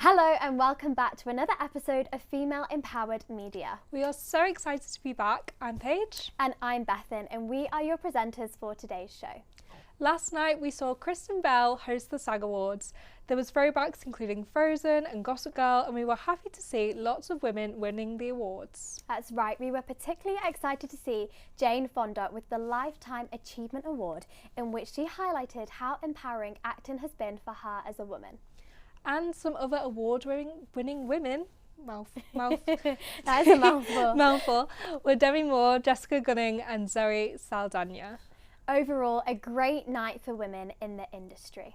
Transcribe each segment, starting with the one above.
Hello and welcome back to another episode of Female Empowered Media. We are so excited to be back. I'm Paige. And I'm Bethan, and we are your presenters for today's show. Last night we saw Kristen Bell host the SAG Awards. There was throwbacks including Frozen and Gossip Girl, and we were happy to see lots of women winning the awards. That's right, we were particularly excited to see Jane Fonda with the Lifetime Achievement Award, in which she highlighted how empowering acting has been for her as a woman. And some other award-winning women, mouth. That is a mouthful. Mouthful, were Demi Moore, Jessica Gunning and Zoe Saldana. Overall, a great night for women in the industry.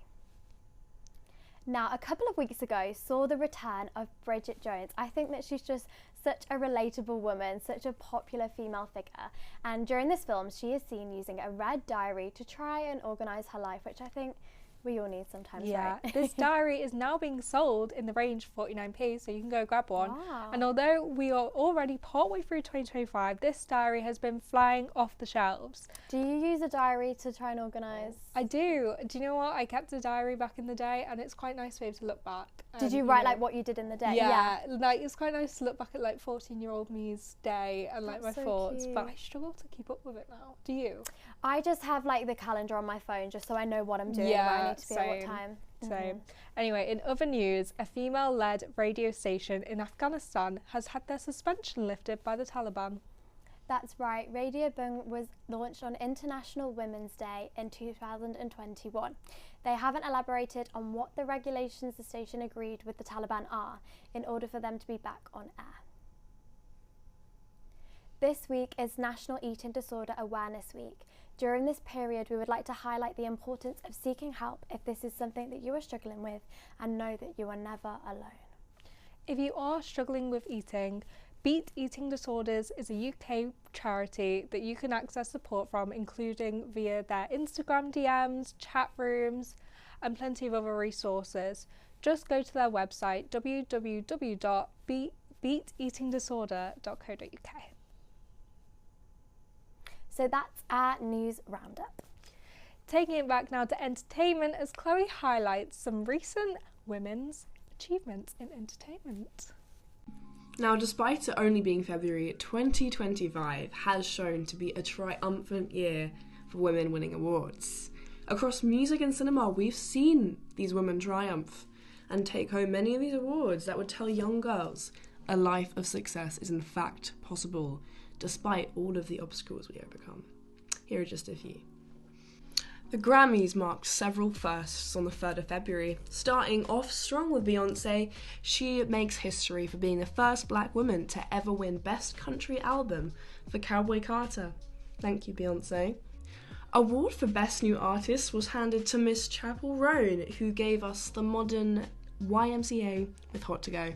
Now, a couple of weeks ago, saw the return of Bridget Jones. I think that she's just such a relatable woman, such a popular female figure. And during this film, she is seen using a red diary to try and organise her life, which I think we all need sometimes, yeah, right? This diary is now being sold in the range of 49p, so you can go grab one. Wow. And although we are already partway through 2025, this diary has been flying off the shelves. Do you use a diary to try and organise? I do. Do you know what? I kept a diary back in the day, and it's quite nice to be able to look back. Did you write like what you did in the day? Yeah, like it's quite nice to look back at like 14-year-old me's day and like That's my so thoughts, cute. but I struggle to keep up with it now. Do you? I just have like the calendar on my phone just so I know what I'm doing, Yeah, where I need to be at what same. time. Same. Anyway, in other news, a female-led radio station in Afghanistan has had their suspension lifted by the Taliban. That's right, Radio Bung was launched on International Women's Day in 2021. They haven't elaborated on what the regulations the station agreed with the Taliban are in order for them to be back on air. This week is National Eating Disorder Awareness Week. During this period, we would like to highlight the importance of seeking help if this is something that you are struggling with, and know that you are never alone. If you are struggling with eating, Beat Eating Disorders is a UK charity that you can access support from, including via their Instagram DMs, chat rooms, and plenty of other resources. Just go to their website, www.beateatingdisorder.co.uk. So that's our news roundup. Taking it back now to entertainment, as Chloe highlights some recent women's achievements in entertainment. Now, despite it only being February, 2025 has shown to be a triumphant year for women winning awards. Across music and cinema, we've seen these women triumph and take home many of these awards that would tell young girls a life of success is in fact possible, despite all of the obstacles we overcome. Here are just a few. The Grammys marked several firsts on the 3rd of February. Starting off strong with Beyoncé, she makes history for being the first black woman to ever win Best Country Album for Cowboy Carter. Thank you, Beyoncé. Award for Best New Artist was handed to Miss Chappell Roan, who gave us the modern YMCA with Hot to Go.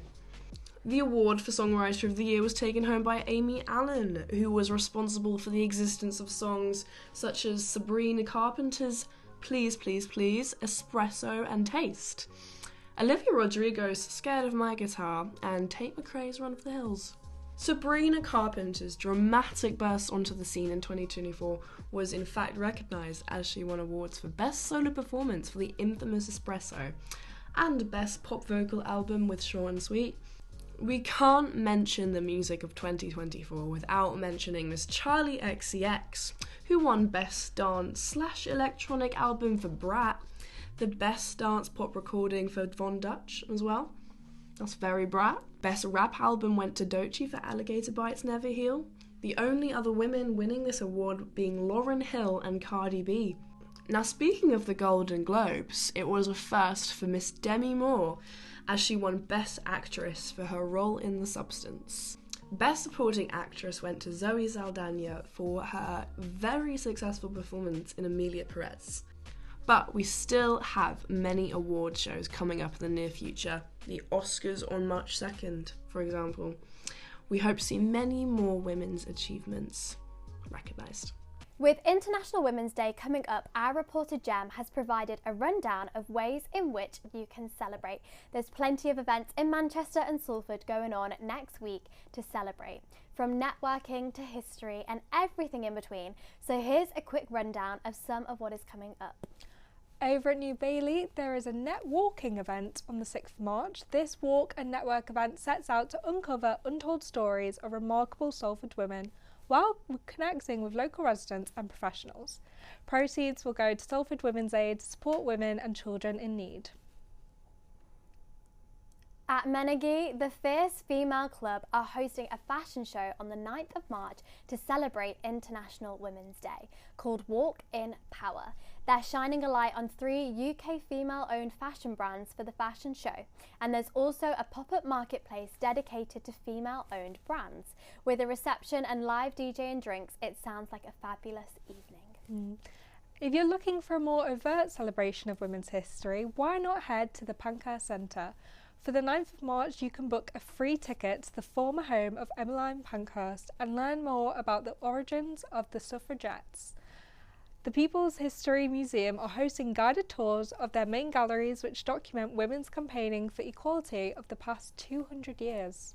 The award for Songwriter of the Year was taken home by Amy Allen, who was responsible for the existence of songs such as Sabrina Carpenter's Please Please Please, Espresso and Taste, Olivia Rodrigo's Scared of My Guitar, and Tate McRae's Run for the Hills. Sabrina Carpenter's dramatic burst onto the scene in 2024 was in fact recognised as she won awards for Best Solo Performance for the infamous Espresso and Best Pop Vocal Album with Short and Sweet. We can't mention the music of 2024 without mentioning Miss Charlie XCX, who won Best Dance/Electronic Album for Brat, the Best Dance Pop Recording for Von Dutch as well. That's very Brat. Best Rap Album went to Doechii for Alligator Bites Never Heal. The only other women winning this award being Lauryn Hill and Cardi B. Now, speaking of the Golden Globes, it was a first for Miss Demi Moore, as she won Best Actress for her role in The Substance. Best Supporting Actress went to Zoe Saldana for her very successful performance in Emilia Perez. But we still have many award shows coming up in the near future. The Oscars on March 2nd, for example. We hope to see many more women's achievements recognised. With International Women's Day coming up, our reporter Jem has provided a rundown of ways in which you can celebrate. There's plenty of events in Manchester and Salford going on next week to celebrate, from networking to history and everything in between. So here's a quick rundown of some of what is coming up. Over at New Bailey, there is a net walking event on the 6th of March. This walk and network event sets out to uncover untold stories of remarkable Salford women while connecting with local residents and professionals. Proceeds will go to Salford Women's Aid to support women and children in need. At Menegee, the Fierce Female Club are hosting a fashion show on the 9th of March to celebrate International Women's Day, called Walk in Power. They're shining a light on 3 UK female-owned fashion brands for the fashion show, and there's also a pop-up marketplace dedicated to female-owned brands. With a reception and live DJ and drinks, it sounds like a fabulous evening. If you're looking for a more overt celebration of women's history, why not head to the Pankhurst Centre? For the 9th of March, you can book a free ticket to the former home of Emmeline Pankhurst and learn more about the origins of the suffragettes. The People's History Museum are hosting guided tours of their main galleries, which document women's campaigning for equality of the past 200 years.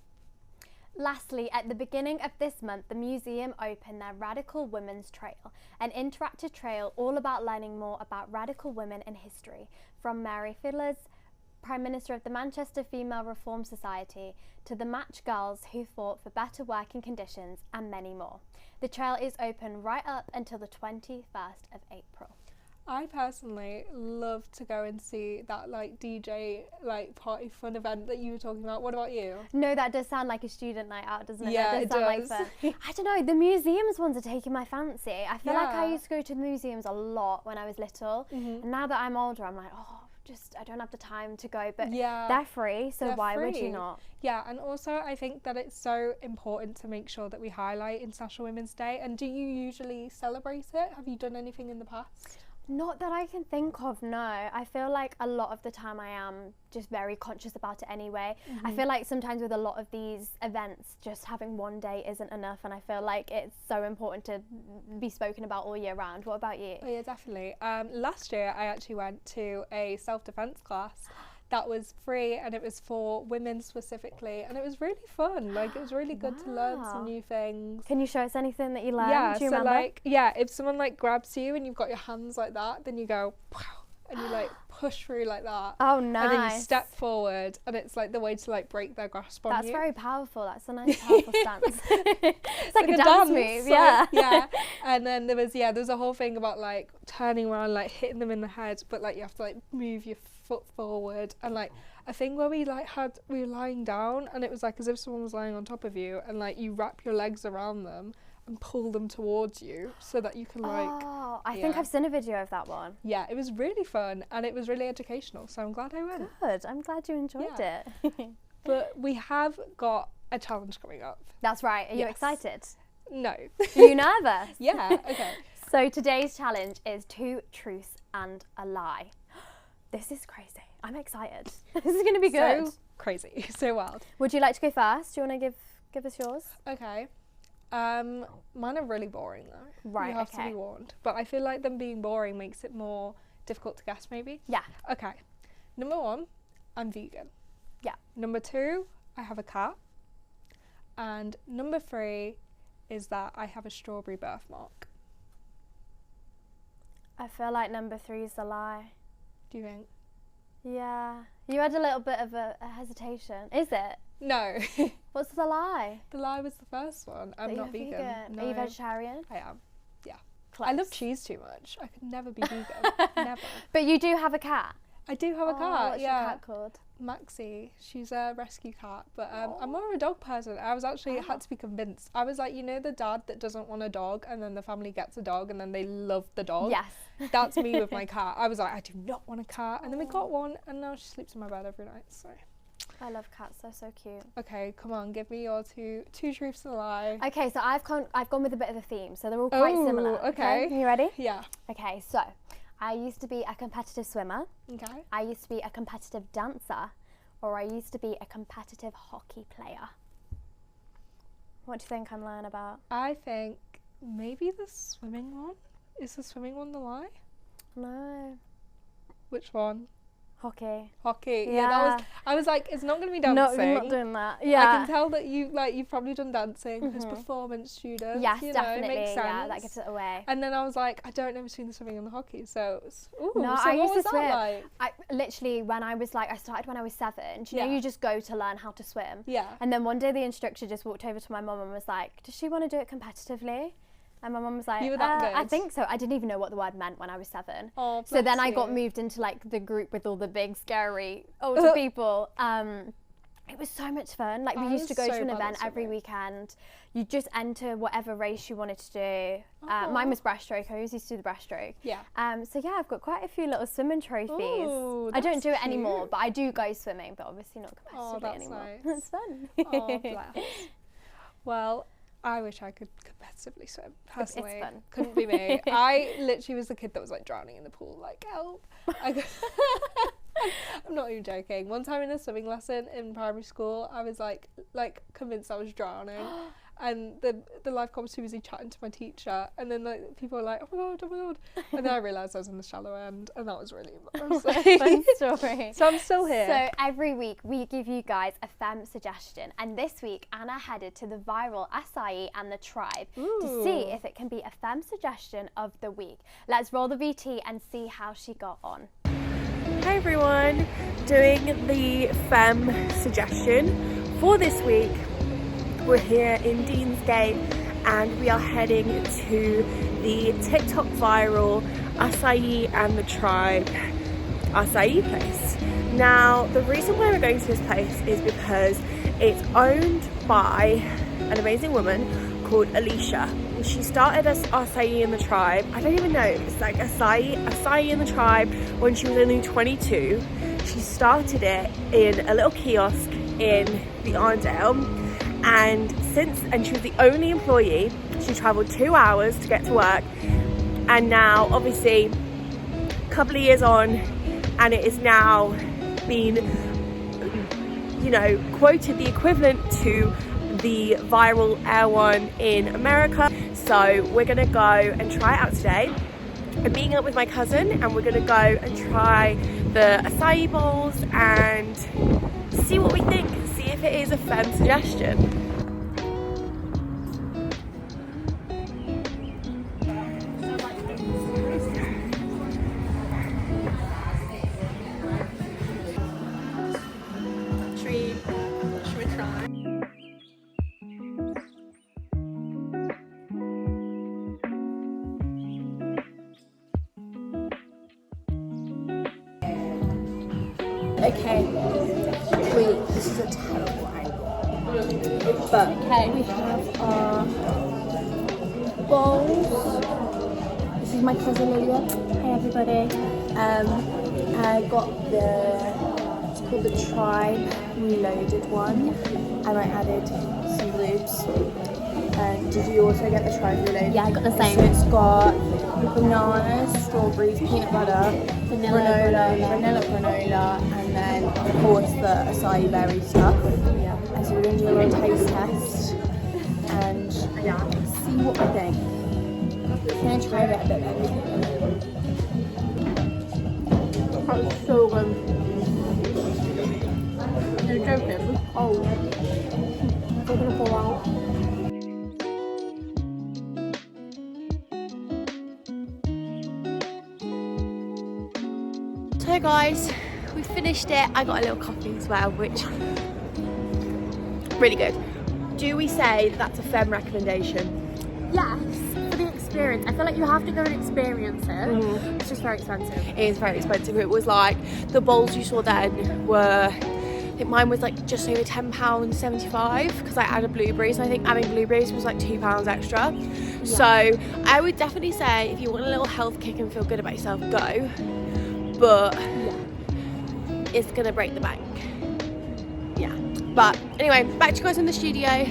Lastly, at the beginning of this month, the museum opened their Radical Women's Trail, an interactive trail all about learning more about radical women in history, from Mary Fiddlers, Prime Minister of the Manchester Female Reform Society, to the Match Girls who fought for better working conditions, and many more. The trail is open right up until the 21st of April. I personally love to go and see that DJ party fun event that you were talking about. What about you? No, that does sound like a student night out, doesn't it? Yeah, that does sound does. Like fun. I don't know, the museums ones are taking my fancy. I feel like I Yeah. used to go to the museums a lot when I was little, and now that I'm older, I'm like, I don't have the time to go, but they're free, so why would you not? Yeah, and also I think that it's so important to make sure that we highlight International Women's Day. And do you usually celebrate it? Have you done anything in the past? Not that I can think of, no. I feel like a lot of the time I am just very conscious about it anyway. I feel like sometimes with a lot of these events, just having one day isn't enough, and I feel like it's so important to be spoken about all year round. What about you? Oh yeah, definitely. Last year I actually went to a self-defense class that was free, and it was for women specifically, and it was really fun. Like, it was really good to learn some new things. Can you show us anything that you learned? Yeah, Do you so remember? if someone grabs you and you've got your hands like that, then you go wow, and you push through like that. Oh, nice. And then you step forward, and it's the way to break their grasp on you. That's very powerful. That's a nice powerful stance. It's like a dance move, yeah. Yeah. And then there was a whole thing about turning around, hitting them in the head, but you have to move your foot forward, and a thing where we were lying down, and it was as if someone was lying on top of you, and you wrap your legs around them and pull them towards you so that you can I think I've seen a video of that one. Yeah, it was really fun, and it was really educational, so I'm glad I went. Good, I'm glad you enjoyed it. But we have got a challenge coming up. That's right. Are you excited? No. Are you nervous? Yeah, okay. So today's challenge is 2 truths and a lie. This is crazy. I'm excited. This is going to be good. So crazy, so wild. Would you like to go first? Do you want to give us yours? Okay. Mine are really boring though. Right, You have to be warned. But I feel like them being boring makes it more difficult to guess maybe. Yeah. Okay. Number 1, I'm vegan. Yeah. Number 2, I have a cat. And number 3 is that I have a strawberry birthmark. I feel like number 3 is the lie. Do you think? Yeah. You had a little bit of a hesitation. Is it? No. What's the lie? The lie was the first one. I'm That not you're vegan. No. Are you vegetarian? I am. Yeah. Close. I love cheese too much. I could never be vegan. Never. But you do have a cat? I do have a cat. What's yeah. your cat called? Maxie. She's a rescue cat, but I'm more of a dog person. I was actually had to be convinced. I was the dad that doesn't want a dog, and then the family gets a dog, and then they love the dog. Yes. That's me with my cat. I was I do not want a cat, and then we got one, and now she sleeps in my bed every night. So. I love cats. They're so cute. Okay, come on, give me your two truths and a lie. Okay, so I've gone with a bit of a theme, so they're all quite similar. Okay. You ready? Yeah. Okay, so I used to be a competitive swimmer. Okay. I used to be a competitive dancer, or I used to be a competitive hockey player. What do you think I'm lying about? I think maybe the swimming one. Is the swimming one the lie? No. Which one? Hockey. Hockey. Yeah. I was like, it's not going to be No, dancing. I'm not doing that. Yeah. I can tell that you've probably done dancing as performance students. Yes, you know, definitely. It makes sense. Yeah, that gives it away. And then I was like, I don't know between the swimming and the hockey. So, No, so I what used was to swim. that like? I literally, when I was like, I started when I was 7. Do you know, Yeah. you just go to learn how to swim. Yeah. And then one day the instructor just walked over to my mum and was like, does she want to do it competitively? And my mum was like, You were that good? I think so. I didn't even know what the word meant when I was 7. Oh, so then bless I got you. moved into like the group with all the big, scary older people. It was so much fun. Like, we used to go to an event every weekend. You just enter whatever race you wanted to do. Mine was breaststroke. I always used to do the breaststroke. Yeah. So yeah, I've got quite a few little swimming trophies. Ooh, I don't that's do it anymore, cute. but I do go swimming, but obviously not competitively that's anymore. nice. It's fun. Oh, bless. Well, I wish I could competitively swim. Personally, fun. couldn't be me. I literally was the kid that was like drowning in the pool, like help. I'm not even joking. One time in a swimming lesson in primary school, I was like convinced I was drowning, and the life coach was busy chatting to my teacher, and then like people were like, oh my god, and then I realised I was in the shallow end, and that was really embarrassing. Fun story. So I'm still here. So every week we give you guys a F.E.M suggestion, and this week Anna headed to the viral Acai and the Tribe to see if it can be a F.E.M suggestion of the week. Let's roll the VT and see how she got on. Hey everyone, doing the F.E.M suggestion for this week. We're here in Deansgate and we are heading to the TikTok viral Acai and the Tribe acai place. Now, the reason why we're going to this place is because it's owned by an amazing woman called Alicia. She started as Acai and the Tribe. I don't even know, it's like Acai and the Tribe when she was only 22. She started it in a little kiosk in the Arndale, and she was the only employee. She travelled 2 hours to get to work, and now obviously a couple of years on, and it is now been, you know, quoted the equivalent to the viral Air One in America. So we're gonna go and try it out today. I'm meeting up with my cousin and we're gonna go and try the acai bowls and see what we think, see if it is a F.E.M suggestion. Should we try? Okay, wait, this is a terrible angle. But okay, we have our bowls. This is my cousin Lydia. Hey everybody. I got it's called the Tribe Reloaded one, and I added some lubes. Did you also get the Tribe Reloaded? Yeah, I got the same. So it's got bananas, strawberries, peanut butter, vanilla granola, and then of course the acai berry stuff. Yeah. And so we're going to do a little taste test and see what we think. I'm going to try it a bit then. That's so good. You're joking? Oh. We're going to pull out. So guys, we finished it. I got a little coffee as well, which really good. Do we say that's a F.E.M recommendation? Yes, for the experience. I feel like you have to go and experience it. It's just very expensive. It is very expensive. It was like, the bowls you saw then were, I think mine was like just over £10.75 because I added blueberries. I think adding blueberries was like £2 extra. Yeah. So I would definitely say if you want a little health kick and feel good about yourself, go. But it's gonna break the bank. Yeah. But anyway, back to you guys in the studio.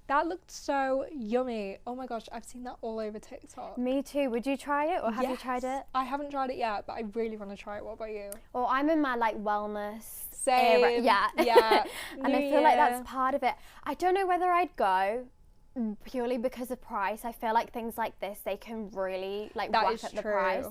That looked so yummy. Oh my gosh, I've seen that all over TikTok. Me too. Would you try it, or have you tried it? I haven't tried it yet, but I really want to try it. What about you? Well, I'm in my like wellness Same. era. Yeah. And I feel like that's part of it. I don't know whether I'd go purely because of price. I feel like things like this, they can really like whack up the price.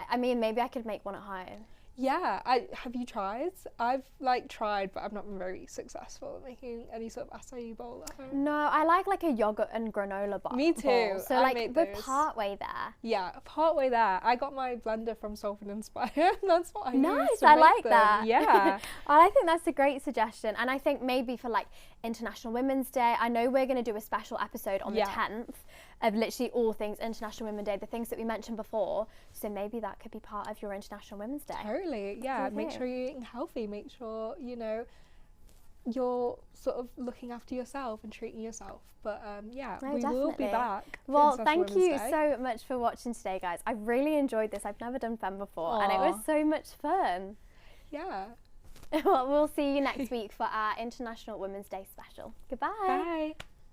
I mean, maybe I could make one at home. Yeah, have you tried? I've like tried, but I've not been very successful at making any sort of acai bowl at home. No, I like a yogurt and granola bowl. Me too. So I like made we're those. part way there. Yeah, partway there. I got my blender from Salford Inspire. That's what I used Nice, to I make like them. that. Yeah. Well, I think that's a great suggestion, and I think maybe for like International Women's Day, I know we're going to do a special episode on the 10th of literally all things International Women's Day, the things that we mentioned before. So maybe that could be part of your International Women's Day. Totally. Yeah. Make sure you're eating healthy. Make sure you're sort of looking after yourself and treating yourself. But yeah, No, we will be definitely. back. for Well, International thank you Women's Day. so much for watching today, guys. I really enjoyed this. I've never done FEM before, and it was so much fun. Yeah. Well, we'll see you next week for our International Women's Day special. Goodbye. Bye.